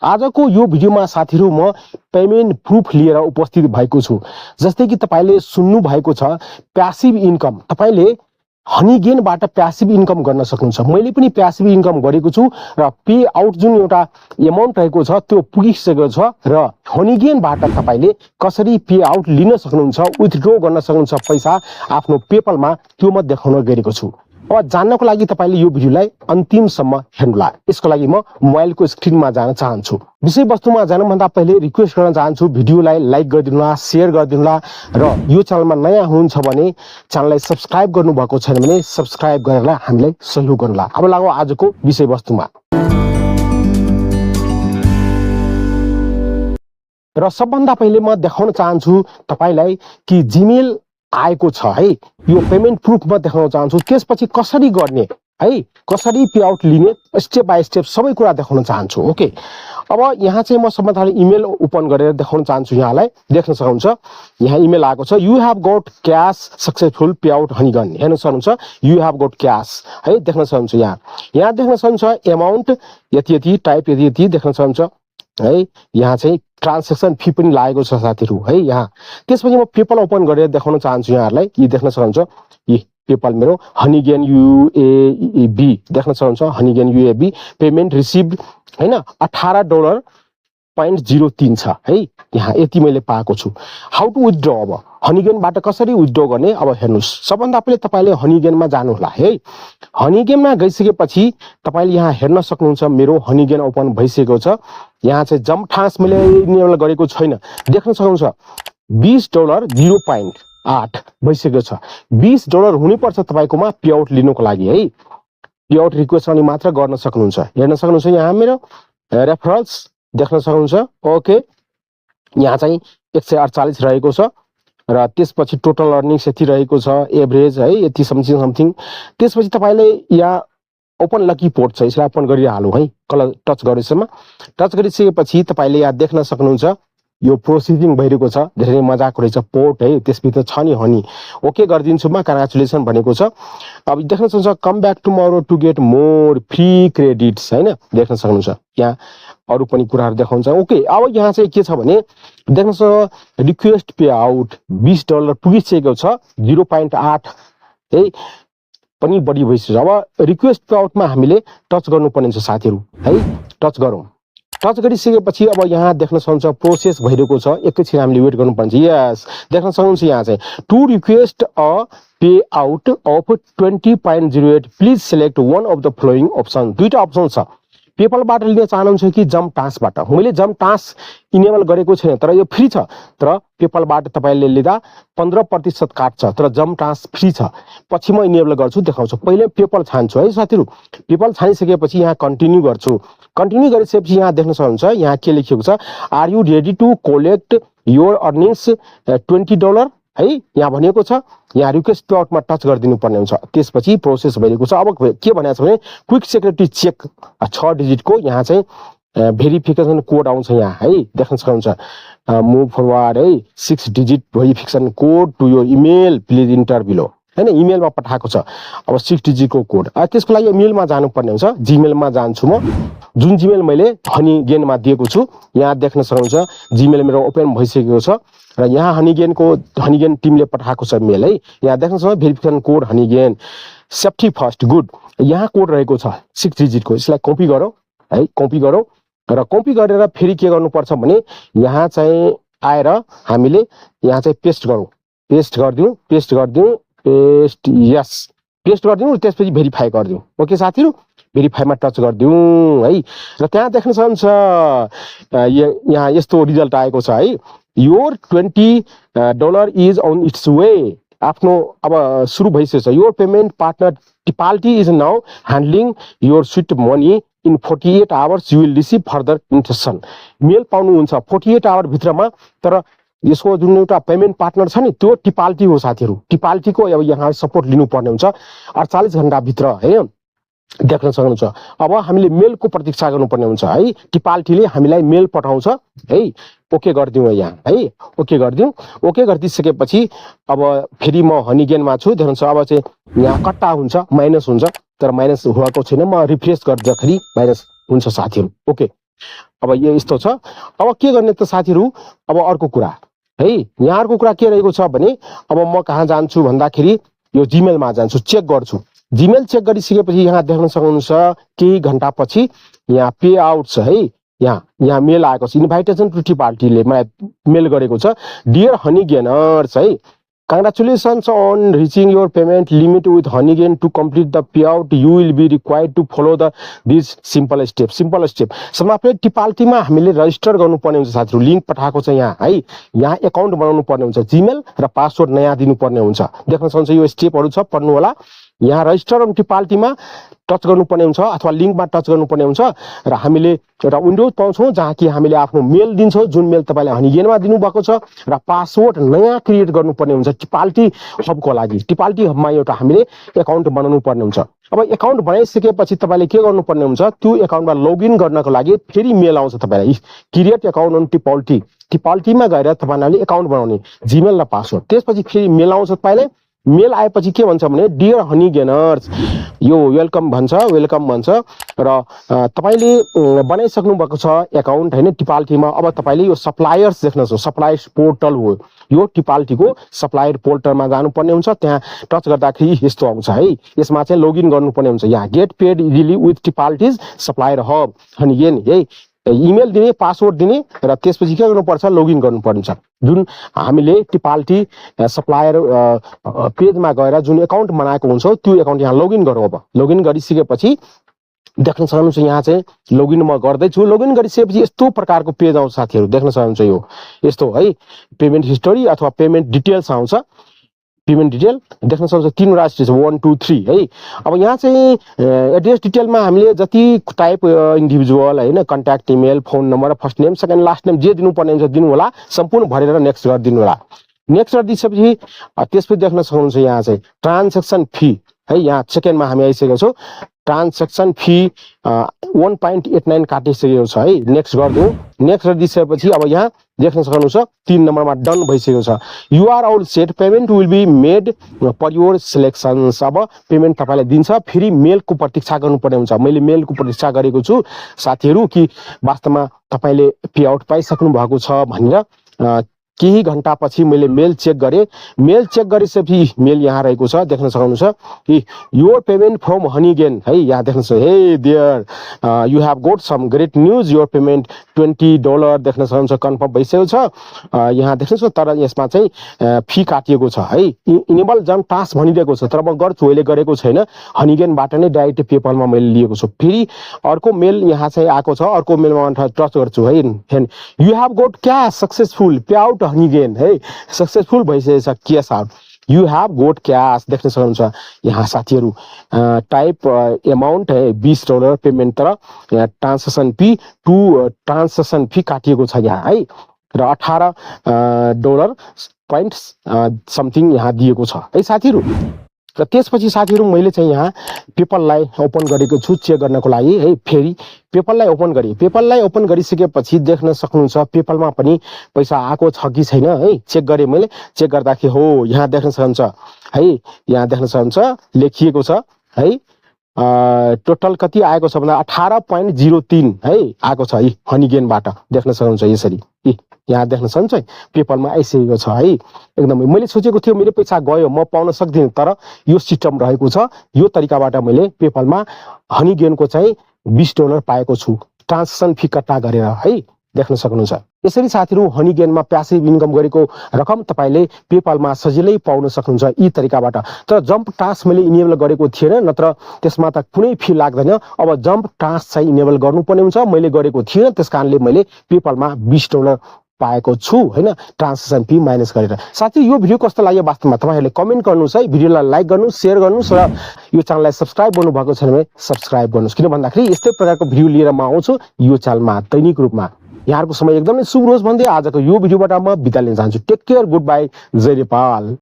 आजको यो भिडियोमा साथीहरु म पेमेन्ट प्रुफ लिएर उपस्थित भएको छु। जस्तै कि तपाईले सुन्नु भएको छ प्यासिभ इन्कम। तपाईले हनीगेनबाट प्यासिभ इन्कम गर्न सक्नुहुन्छ। मैले पनि प्यासिभ इन्कम गरेको छु र पे आउट जुन एउटा एमाउन्ट रहेको छ त्यो पुगिसकेको छ र हनीगेनबाट तपाईले कसरी पे आउट लिन सक्नुहुन्छ, विथड्र गर्न सक्नुहुन्छ पैसा आफ्नो पेपलमा, त्यो म देखाउन गएको छु। अब जान्नको लागि तपाईले यो भिडियोलाई अन्तिमसम्म हेर्नुहोला। यसको लागि म मोबाइलको स्क्रिनमा जान चाहन्छु। विषयवस्तुमा जानभन्दा पहिले रिक्वेस्ट गर्न चाहन्छु भिडियोलाई लाइक गरिदिनुहोला, शेयर गरिदिनुहोला र यो च्यानलमा नयाँ हुनुहुन्छ भने च्यानललाई सब्स्क्राइब गर्नुभएको छैन भने सब्स्क्राइब गरेर हामीलाई सहयोग गर्नुहोला। अब लागौँ आजको विषयवस्तुमा। र सबभन्दा पहिले म देखाउन चाहन्छु तपाईलाई कि जीमेल आएको छ है। यो पेमेन्ट प्रुफ म देखाउन चाहन्छु। त्यसपछि कसरी गर्ने है, कसरी पे आउट लिने, स्टेप बाइ स्टेप सबै कुरा देखाउन चाहन्छु। ओके, अब यहाँ चाहिँ म सबभन्दा इमेल ओपन गरेर देखाउन चाहन्छु। यहाँलाई देख्न सक्नुहुन्छ यहाँ इमेल आएको छ। You have got cash successful pay out Honeygain. हेर्न सक्नुहुन्छ यु हेभ गट क्याश है, देख्न सक्नुहुन्छ। यहाँ देख्न सक्नुहुन्छ एमाउन्ट यति यति, टाइप यति यति देख्न सक्नुहुन्छ है। यहाँ चाहिँ ट्रान्जेक्सन फी पनि लागेको छ साथीहरु है यहाँ। त्यसपछि म पेपल ओपन गरेर देखाउन चाहन्छु यहाँहरुलाई। यी देख्न सक्नुहुन्छ यी पेपल मेरो हनीगेन युएबी देख्न सक्नुहुन्छ। हनीगेन युएबी पेमेन्ट रिसिभड हैन $18.03 छ है। यहाँ यति मैले पाएको छु। हाउ टु विथड्र, अब हनीगेनबाट कसरी विथड्र गर्ने अब हेर्नुस्। सबभन्दा पहिले तपाईले हनीगेनमा जानु होला है। हनीगेनमा गइसकेपछि तपाईले यहाँ हेर्न सक्नुहुन्छ मेरो हनीगेन ओपन भइसकेको छ। यहाँ चाहिँ जम्प ठास मैले इनेबल गरेको छैन। देख्न सक्नुहुन्छ $20.08 भइसकेको छ। $20 हुनुपर्छ तपाईकोमा पे आउट लिनुको लागि है। पे आउट रिक्वेस्ट अनि मात्र गर्न सक्नुहुन्छ। हेर्न सक्नुहुन्छ यहाँ मेरो रेफरल्स देख्न सक्नुहुन्छ। ओके, यहाँ चाहिँ 148 रहेको छ र त्यसपछि टोटल अर्निङ्स यति रहेको छ, एभरेज है यति समथिङ। त्यसपछि तपाईले यहाँ ओपन लकी पोर्ट छ, यसलाई ओपन गरिहालौँ है। कलर टच गरेसम्म टच गरिसकेपछि तपाईले यहाँ देख्न सक्नुहुन्छ यो प्रोसेसिङ भइरहेको छ। धेरै मजाको रहेछ पोर्ट है, त्यसभित्र छ नि हनी। ओके गरिदिन्छु म, कङ्ग्रेचुलेसन भनेको छ। अब देख्न सक्नुहुन्छ come back tomorrow to get more free credits हैन, देख्न सक्नुहुन्छ यहाँ अरु पनि कुराहरु देखाउँछ। ओके, अब यहाँ चाहिँ के छ भने देख्न सक्नुहुन्छ रिक्वेस्ट पे आउट $20 पुगिसकेको छ। 0.8 है पनि बढी भइसक्यो। अब रिक्वेस्ट पे आउटमा हामीले टच गर्नुपर्ने छ साथीहरु है। टच गरौँ। टच गरिसकेपछि अब यहाँ देख्न सक्नुहुन्छ प्रोसेस भइरहेको छ। एकैछिन हामीले वेट गर्नुपर्छ। यस, देख्न सक्नुहुन्छ यहाँ चाहिँ to request a pay out of 20.08 please select one of the following option. दुईटा अप्सन छ। पेपलबाट लिन चाहनुहुन्छ कि जम्प टास्कबाट। मैले जम्प टास्क इनेबल गरेको छैन तर यो फ्री छ। तर पेपलबाट तपाईले लिँदा 15% काट्छ तर जम्प टास्क फ्री छ। पछि म इनेबल गर्छु, देखाउँछु। पहिले पेपल छान्छु है साथीहरु। पेपल छानिसकेपछि यहाँ कन्टिन्यू गर्छु। कन्टिन्यू गरिसकेपछि यहाँ देख्न सक्नुहुन्छ यहाँ के लेखिएको छ, are you ready to collect your earnings $20 है यहाँ भनिएको छ। यहाँ रिक्वेस्ट पे आउटमा टच गरिदिनु पर्ने हुन्छ। त्यसपछि प्रोसेस भइरहेको छ। अब के भनेको छ भने क्विक सेक्युरिटी चेक 6 डिजिटको यहाँ चाहिँ भेरिफिकेसन कोड आउँछ यहाँ है। देख्न सक्नुहुन्छ मुभ फरवार्ड है 6 digit verification code to your email please enter below हैन। इमेलमा पठाएको छ अब 6 डिजिटको कोड। त्यसको लागि इमेलमा जानुपर्ने हुन्छ। जीमेलमा जान्छु म। जुन जीमेल मैले हनीगेनमा दिएको छु यहाँ देख्न सक्नुहुन्छ जीमेल मेरो ओपन भइसकेको छ र यहाँ हनीगेन टिमले पठाएको छ मेल है। यहाँ देख्न सक्नुहुन्छ verification code Honeygain safety first good. यहाँ कोड रहेको छ 6 डिजिटको। यसलाई कपी गरौँ है, कपी गरौँ र कपी गरेर फेरि के गर्नुपर्छ भने यहाँ चाहिँ आएर हामीले यहाँ चाहिँ पेस्ट गरौँ। पेस्ट गरिदिउँ, पेस्ट गरिदिउँ, पेस्ट, यस पेस्ट गरिदिउँ। त्यसपछि भेरिफाई गरिदिउँ। ओके साथीहरु, भेरिफाईमा टच गरिदिउँ है। र त्यहाँ देख्न सक्नुहुन्छ यहाँ यस्तो रिजल्ट आएको छ है। Your $20 is on its way. आफ्नो अब सुरु भइसकेको छ। Your payment partner Tipalti is now handling your sweet money in 48 hours you will receive further instruction. Mail पाउनुहुन्छ 48 आवर भित्रमा। तर यसको जुन एउटा पेमेन्ट पार्टनर छ नि त्यो टिपाल्टी हो साथीहरु। टिपाल्टीको अब यहाँ सपोर्ट लिनुपर्ने हुन्छ 48 घण्टा भित्र है। देख्न सक्नुहुन्छ अब हामीले मेलको प्रतीक्षा गर्नुपर्ने हुन्छ है। टिपाल्टीले हामीलाई मेल पठाउँछ है। ओके गरिदिउँ यहाँ है। ओके गरिदिउँ। ओके गरिदिसकेपछि अब फेरि म हनीगेनमा छु। देख्नुहुन्छ अब चाहिँ यहाँ कट्टा हुन्छ, माइनस हुन्छ तर माइनस भएको छैन। म रिफ्रेस गर्दाखेरि माइनस हुन्छ साथीहरु। ओके अब यो यस्तो छ। अब के गर्ने त साथीहरु, अब अर्को कुरा है, यहाँ अर्को कुरा के रहेको छ भने अब म कहाँ जान्छु भन्दाखेरि यो जीमेलमा जान्छु, चेक गर्छु। जीमेल चेक गरिसकेपछि यहाँ देख्न सक्नुहुन्छ केही घण्टा पछि यहाँ पे आउट छ है। यहाँ मेल आएको छ, इन्भाइटेसन टु टिपाल्टीले मलाई मेल गरेको छ, डियर हनी गेनर्स है, congratulations on reaching your payment limit with Honeygain. To complete the payout, you will be required to follow these simple steps. सबमा फेरि टिपाल्टीमा हामीले रजिस्टर गर्नुपर्ने हुन्छ साथीहरु, लिंक पठाएको छ यहाँ है। यहाँ अकाउन्ट बनाउनु पर्ने हुन्छ, जीमेल र पासवर्ड नयाँ दिनुपर्ने हुन्छ। देख्न सक्नुहुन्छ यो स्टेपहरु छ, पढ्नु होला। यहाँ रजिस्टर अन टिपाल्टीमा टच गर्नुपर्ने हुन्छ अथवा लिंकमा टच गर्नुपर्ने हुन्छ र हामीले एउटा विन्डोज पाउँछौं जहाँ कि हामीले आफ्नो मेल दिन्छौं, जुन मेल तपाईले हनीगेनमा दिनुभएको छ, र पासवर्ड नयाँ क्रिएट गर्नुपर्ने हुन्छ टिपाल्टी हबको लागि। टिपाल्टी हबमा एउटा हामीले अकाउन्ट बनाउनु पर्ने हुन्छ। अब अकाउन्ट बनाइसकेपछि तपाईले के गर्नुपर्ने हुन्छ, त्यो अकाउन्टमा लगइन गर्नको लागि फेरि मेल आउँछ तपाईलाई, क्रिएट अकाउन्ट अन टिपाल्टी। टिपाल्टीमा गएर तपाईले अकाउन्ट बनाउने, जीमेल र पासवर्ड। त्यसपछि फेरि मेल आउँछ तपाईले। मेल आएपछि के भन्छ भने डियर हनी गेनर्स, यो वेलकम भन्छ र तपाईले बनाइसक्नु भएको छ अकाउन्ट हैन टिपाल्टीमा। अब तपाईले यो सप्लायर्स देख्नुहुन्छ, सप्लायर्स पोर्टल हो यो, टिपाल्टीको सप्लायर पोर्टलमा जानुपर्ने हुन्छ। त्यहाँ टच गर्दाखेरि यस्तो आउँछ है, यसमा चाहिँ लगइन गर्नुपर्ने हुन्छ। यहाँ get paid easily with Tipalti's supplier hub Honeygain है, इमेल दिने, पासवर्ड दिने र त्यसपछि के गर्नुपर्छ, लगइन गर्नुपर्छ। जुन हामीले टिपाल्टी सप्लायर पेजमा गएर जुन अकाउन्ट बनाएको हुन्छ त्यो अकाउन्ट यहाँ लगइन गरौँ। अब लगइन गरिसकेपछि देख्न सक्नुहुन्छ यहाँ चाहिँ लगइन म गर्दैछु। लगइन गरिसकेपछि यस्तो प्रकारको पेज आउँछ साथीहरु, देख्न सक्नुहुन्छ यो यस्तो है, पेमेन्ट हिस्टोरी अथवा पेमेन्ट डिटेल्स आउँछ। पेमेन्ट डिटेल देख्न सक्नुहुन्छ, तीनवटा स्टेज 1 2 3 है। अब यहाँ चाहिँ एड्रेस डिटेलमा हामीले जति टाइप इन्डिभिजुअल हैन, contact email, phone number, first name, second last name जे दिनुपर्ने हुन्छ दिनु होला, सम्पूर्ण भरेर नेक्स्ट गरिदिनु होला। नेक्स्ट गरिदिएपछि त्यसपछि देख्न सक्नुहुन्छ यहाँ चाहिँ ट्रान्ज्याक्सन फी है, यहाँ सेकेन्डमा हामी आइसकेको छौं। ट्रान्ज्याक्सन फी 1.89 काटिसकेको छ है, नेक्स्ट गर्दियौ। नेक्स्ट गरिदिएपछि अब यहाँ देख्न सक्नुहुन्छ 3 नम्बरमा डन भइसकेको छ। You are all set, payment will be made per your selections. अब पेमेन्ट तपाईलाई दिन्छ, फेरि मेलको प्रतीक्षा गर्नुपर्ने हुन्छ। मैले मेलको प्रतीक्षा गरेको छु साथीहरु कि वास्तवमा तपाईले पे आउट पाइसक्नु भएको छ भनेर। केही घण्टा पछि मैले मेल चेक गरे। मेल चेक गरिसकेपछि मेल यहाँ रहेको छ, देख्न सक्नुहुन्छ कि योर पेमेन्ट फ्रम हनीगेन है। यहाँ देख्न सक्नुहुन्छ, hey there you have got some great news, your payment $20 देख्न सक्नुहुन्छ कन्फर्म भइसकेको छ। यहाँ देख्न सक्नुहुन्छ, तर यसमा चाहिँ फी काटिएको छ है। इनेबल जम्प टास्क भनिदिएको छ, तर म गर्छु, अहिले गरेको छैन। हनीगेनबाट नै डाइरेक्ट पेपलमा मैले लिएको छु। फेरि अर्को मेल यहाँ चाहिँ आएको छ, अर्को मेलमा टच गर्छु है। You have goat cash successful pay out Honeygain है, सक्सेसफुल भइसकेको छ cash out. You have goat cash देख्न सक्नुहुन्छ यहाँ साथीहरु। टाइप अमाउन्ट है $20 पेमेन्ट, तर ट्रान्ज्याक्सन फी ट्रान्ज्याक्सन फी काटिएको छ यहाँ है, र $18 पॉइंट समथिङ यहाँ दिएको छ है साथीहरु। र त्यसपछि साथीहरु मैले चाहिँ यहाँ पेपललाई ओपन गरेको छु चेक गर्नको लागि है। फेरि पेपललाई ओपन गरे। पेपललाई ओपन गरिसकेपछि देख्न सक्नुहुन्छ पेपलमा पनि पैसा आएको छ कि छैन है, चेक गरे मैले। चेक गर्दाखेरि हो, यहाँ देख्न सक्नुहुन्छ है, यहाँ देख्न सक्नुहुन्छ लेखिएको छ है। टोटल कति आएको छ भन्दा 18.03 है आएको छ है हनीगेनबाट, देख्न सक्नुहुन्छ यसरी। यहाँ देख्न सक्नुहुन्छ पेपलमा आइसकेको छ है। एकदमै मैले सोचेको थियो मेरो पैसा गयो, म पाउन सक्दिनँ, तर यो सिस्टम रहेको छ। यो तरिकाबाट मैले पेपलमा हनीगेनको चाहिँ $20 पाएको छु, ट्रान्ज्याक्सन फी कट्टा गरेर है, देख्न सक्नुहुन्छ। यसरी साथीहरु हनीगेनमा प्यासिभ इन्कम गरेको रकम तपाईले पेपलमा सजिलै पाउन सक्नुहुन्छ यी तरिकाबाट। तर जम्प टास्क मैले इनेबल गरेको थिएन, नत्र त्यसमा त कुनै फी लाग्दैन। अब जम्प टास्क चाहिँ इनेबल गर्नुपर्ने हुन्छ, मैले गरेको थिएन, त्यसकारणले मैले पेपलमा $20 पाएको छु हैन, ट्रान्ज्याक्सन फी माइनस गरेर। साथी यो भिडियो कस्तो लाग्यो वास्तवमा तपाईहरुले कमेन्ट गर्नुस् है, भिडियोलाई लाइक गर्नुस्, शेयर गर्नुस्, र यो च्यानललाई सब्स्क्राइब गर्नु भएको छैन भने सब्स्क्राइब गर्नुस्। किन भन्दाखेरि यस्तै प्रकारको भिडियो लिएर म आउँछु यो च्यानलमा दैनिक रूपमा। यहाँहरुको समय एकदमै शुभ होस् भन्दै आजको यो भिडियोबाट म बिदा लिन चाहन्छु। टेक केयर, गुड बाइ, जय नेपाल।